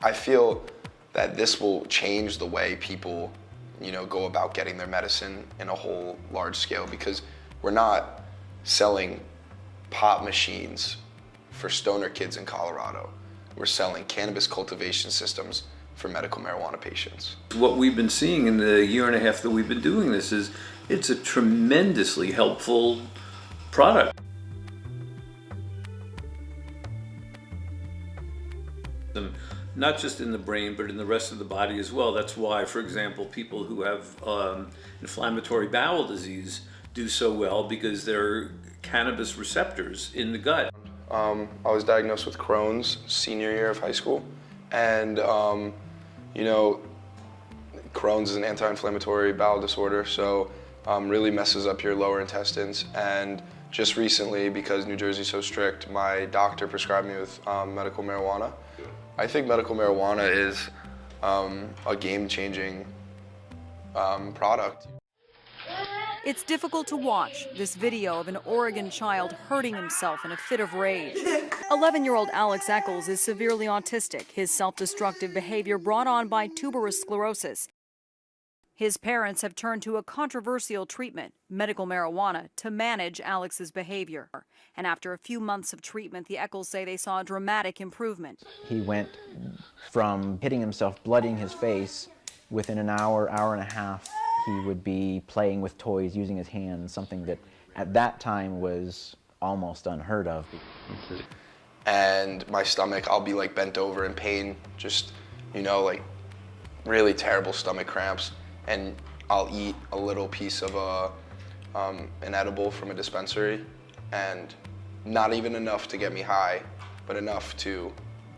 I feel that this will change the way people, go about getting their medicine in a whole large scale, because we're not selling pot machines for stoner kids in Colorado. We're selling cannabis cultivation systems for medical marijuana patients. What we've been seeing in the year and a half that we've been doing this is it's a tremendously helpful product. Not just in the brain, but in the rest of the body as well. That's why, for example, people who have inflammatory bowel disease do so well, because they're cannabis receptors in the gut. I was diagnosed with Crohn's senior year of high school, and Crohn's is an anti-inflammatory bowel disorder, so really messes up your lower intestines. And just recently, because New Jersey's so strict, my doctor prescribed me with medical marijuana. I think medical marijuana is a game-changing product. It's difficult to watch this video of an Oregon child hurting himself in a fit of rage. 11-year-old Alex Eccles is severely autistic, his self-destructive behavior brought on by tuberous sclerosis. His parents have turned to a controversial treatment, medical marijuana, to manage Alex's behavior. And after a few months of treatment, the Eccles say they saw a dramatic improvement. He went from hitting himself, blooding his face. Within an hour, hour and a half, he would be playing with toys, using his hands, something that at that time was almost unheard of. And my stomach, I'll be like bent over in pain, just, like really terrible stomach cramps. And I'll eat a little piece of an edible from a dispensary, and not even enough to get me high, but enough to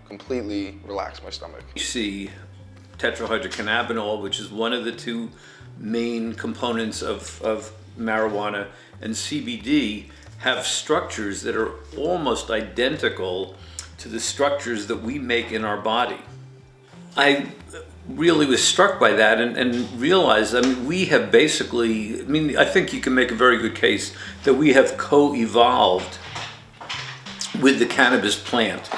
completely relax my stomach. You see tetrahydrocannabinol, which is one of the two main components of marijuana, and CBD have structures that are almost identical to the structures that we make in our body. I really was struck by that and realized, we have basically, I think you can make a very good case that we have co-evolved with the cannabis plant.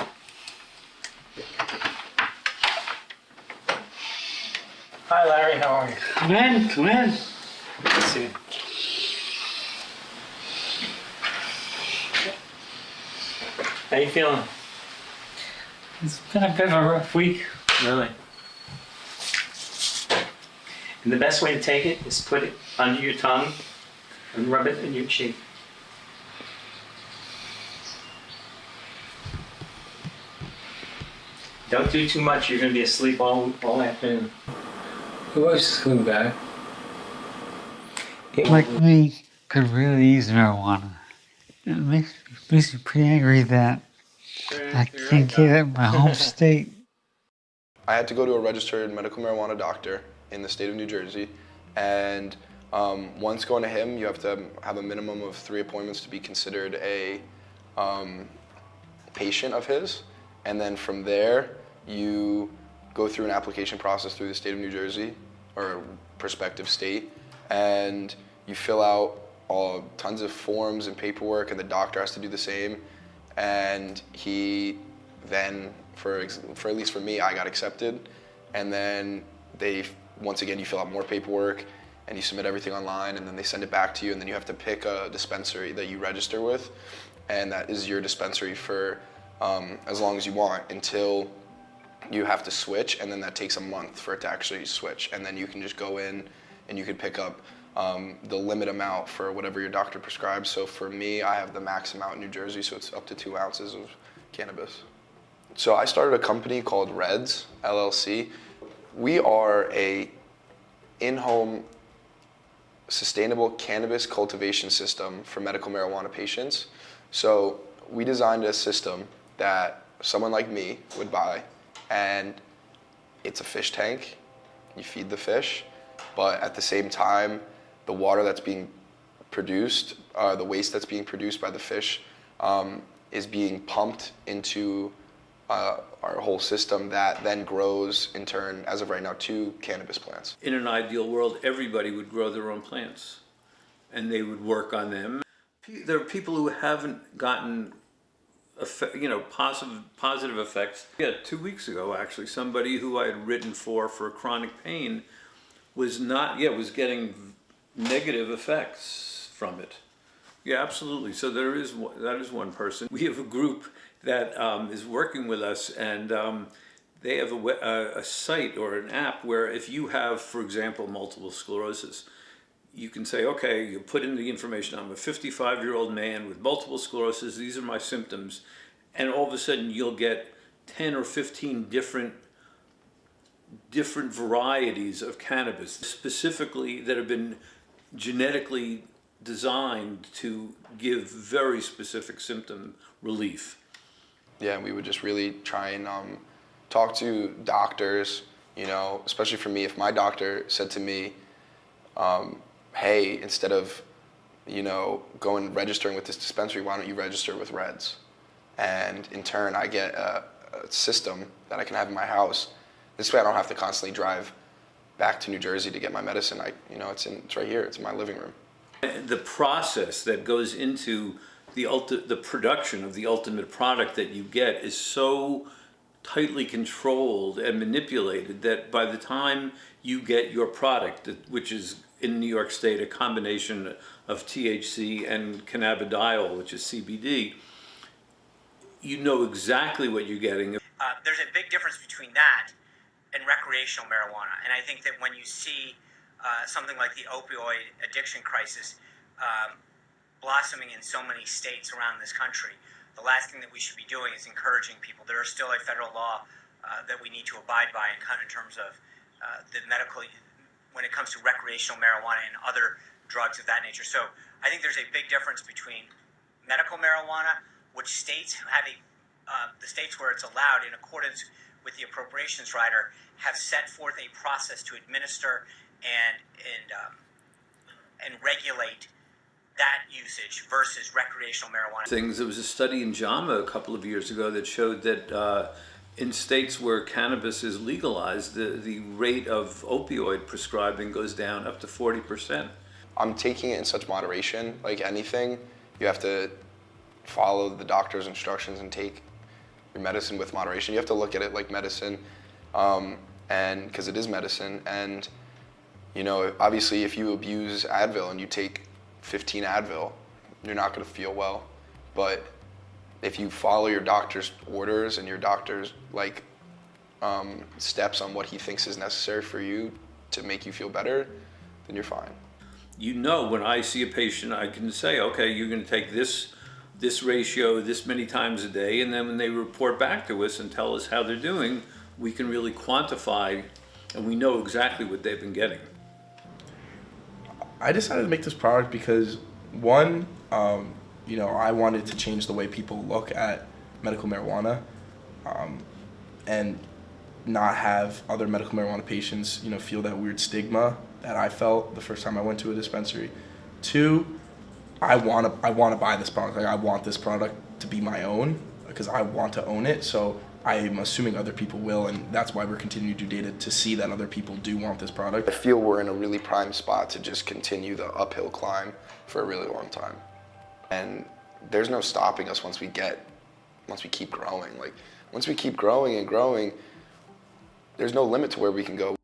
Hi Larry, how are you? Come in, come in. Good to see you. How you feeling? It's been a bit of a rough week. Really? And the best way to take it is put it under your tongue and rub it in your cheek. Don't do too much, you're going to be asleep all afternoon. The wife's coming back. Like me, could really use marijuana. It makes me pretty angry that I can't get it in my home state. I had to go to a registered medical marijuana doctor in the state of New Jersey, and once going to him, you have to have a minimum of 3 appointments to be considered a patient of his, and then from there, you go through an application process through the state of New Jersey, or a prospective state, and you fill out tons of forms and paperwork, and the doctor has to do the same, and he then, for at least for me, I got accepted, and then once again, you fill out more paperwork, and you submit everything online, and then they send it back to you, and then you have to pick a dispensary that you register with, and that is your dispensary for as long as you want, until you have to switch, and then that takes a month for it to actually switch, and then you can just go in and you can pick up the limit amount for whatever your doctor prescribes. So for me, I have the max amount in New Jersey, so it's up to 2 ounces of cannabis. So I started a company called Reds, LLC. We are a in-home sustainable cannabis cultivation system for medical marijuana patients. So we designed a system that someone like me would buy, and it's a fish tank. You feed the fish, but at the same time, the water that's being produced, the waste that's being produced by the fish, is being pumped into our whole system that then grows in turn, as of right now, 2 cannabis plants. In an ideal world, everybody would grow their own plants and they would work on them. There are people who haven't gotten positive effects. Yeah, 2 weeks ago, actually, somebody who I had written for chronic pain was getting negative effects from it. Yeah, absolutely. So that is one person. We have a group that is working with us, and they have a site or an app where if you have, for example, multiple sclerosis, you can say, okay, you put in the information, I'm a 55-year-old man with multiple sclerosis, these are my symptoms, and all of a sudden you'll get 10 or 15 different varieties of cannabis, specifically that have been genetically designed to give very specific symptom relief. Yeah, we would just really try and talk to doctors, you know, especially for me, if my doctor said to me, hey, instead of, you know, going and registering with this dispensary, why don't you register with Reds? And in turn, I get a system that I can have in my house. This way I don't have to constantly drive back to New Jersey to get my medicine. It's right here, it's in my living room. The process that goes into the production of the ultimate product that you get is so tightly controlled and manipulated that by the time you get your product, which is in New York State a combination of THC and cannabidiol, which is CBD, you know exactly what you're getting. There's a big difference between that and recreational marijuana, and I think that when you see something like the opioid addiction crisis blossoming in so many states around this country, the last thing that we should be doing is encouraging people. There is still a federal law that we need to abide by in terms of the medical, when it comes to recreational marijuana and other drugs of that nature. So I think there's a big difference between medical marijuana, which states have the states where it's allowed in accordance with the appropriations rider have set forth a process to administer and regulate that usage versus recreational marijuana. There was a study in JAMA a couple of years ago that showed that in states where cannabis is legalized, the rate of opioid prescribing goes down up to 40%. I'm taking it in such moderation, like anything, you have to follow the doctor's instructions and take your medicine with moderation. You have to look at it like medicine, and because it is medicine. And you know, obviously, if you abuse Advil and you take 15 Advil, you're not going to feel well. But if you follow your doctor's orders and your doctor's steps on what he thinks is necessary for you to make you feel better, then you're fine. You know, when I see a patient, I can say, okay, you're going to take this ratio this many times a day, and then when they report back to us and tell us how they're doing, we can really quantify, and we know exactly what they've been getting. I decided to make this product because, one, I wanted to change the way people look at medical marijuana, and not have other medical marijuana patients, feel that weird stigma that I felt the first time I went to a dispensary. Two, I want to buy this product. I want this product to be my own because I want to own it. So I'm assuming other people will, and that's why we're continuing to do data to see that other people do want this product. I feel we're in a really prime spot to just continue the uphill climb for a really long time. And there's no stopping us once we keep growing. Once we keep growing and growing, there's no limit to where we can go.